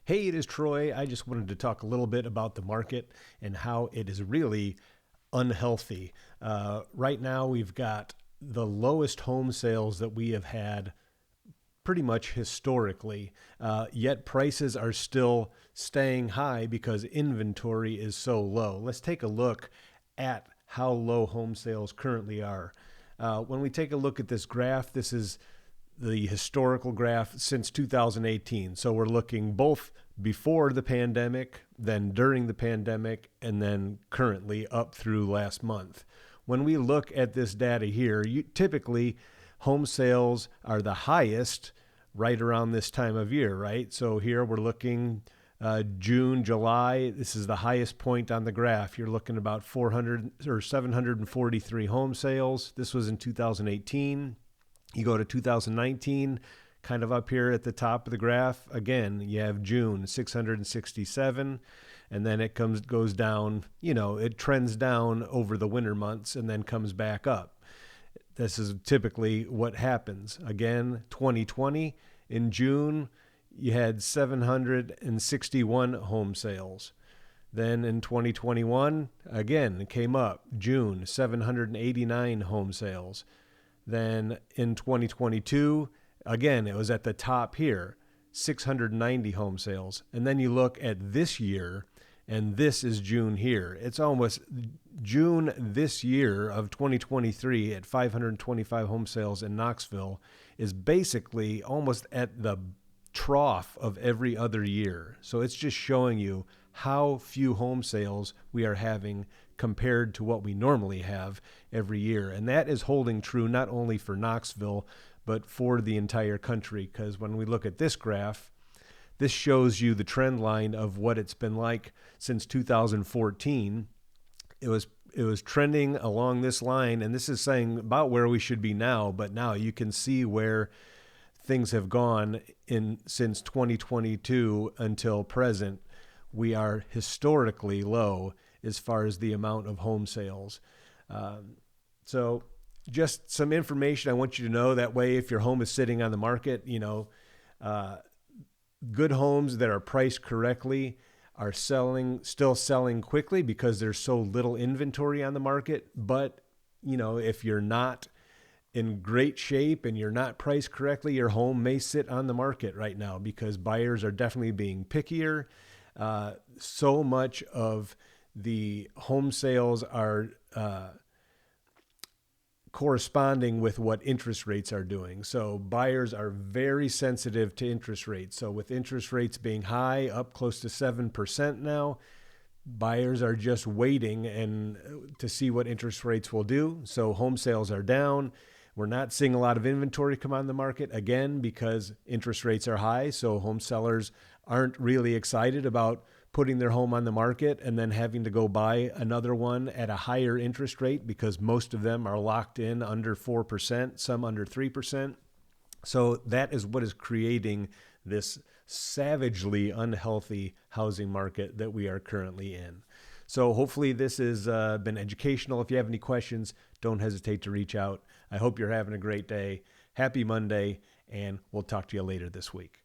Hey, it is Troy. I just wanted to talk a little bit about the market and how it is really unhealthy. Right now, we've got the lowest home sales that we have had pretty much historically, yet prices are still staying high because inventory is so low. Let's take a look at how low home sales currently are. When we take a look at this graph, this is the historical graph since 2018. So we're looking both before the pandemic, then during the pandemic, and then currently up through last month. When we look at this data here, typically home sales are the highest right around this time of year, right? So here we're looking June, July. This is the highest point on the graph. You're looking about 400 or 743 home sales. This was in 2018. You go to 2019, kind of up here at the top of the graph. Again, you have June, 667, and then it goes down, it trends down over the winter months and then comes back up. This is typically what happens. Again, 2020, in June, you had 761 home sales. Then in 2021, again, it came up. June, 789 home sales. Then in 2022, again, it was at the top here, 690 home sales. And then you look at this year, and this is June here. It's almost June this year of 2023 at 525 home sales in Knoxville is basically almost at the trough of every other year. So it's just showing you how few home sales we are having compared to what we normally have every year. And that is holding true not only for Knoxville, but for the entire country. Because when we look at this graph, this shows you the trend line of what it's been like since 2014. It was trending along this line, and this is saying about where we should be now. But now you can see where things have gone in since 2022 until present. We are historically low as far as the amount of home sales. So just some information I want you to know. That way, if your home is sitting on the market, good homes that are priced correctly are still selling quickly because there's so little inventory on the market. But, if you're not in great shape and you're not priced correctly, your home may sit on the market right now because buyers are definitely being pickier. So much of the home sales are corresponding with what interest rates are doing. So buyers are very sensitive to interest rates. So with interest rates being high, up close to 7% now, buyers are just waiting to see what interest rates will do. So home sales are down. We're not seeing a lot of inventory come on the market, again, because interest rates are high. So home sellers aren't really excited about putting their home on the market and then having to go buy another one at a higher interest rate because most of them are locked in under 4%, some under 3%. So that is what is creating this savagely unhealthy housing market that we are currently in. So hopefully this has been educational. If you have any questions, don't hesitate to reach out. I hope you're having a great day. Happy Monday, and we'll talk to you later this week.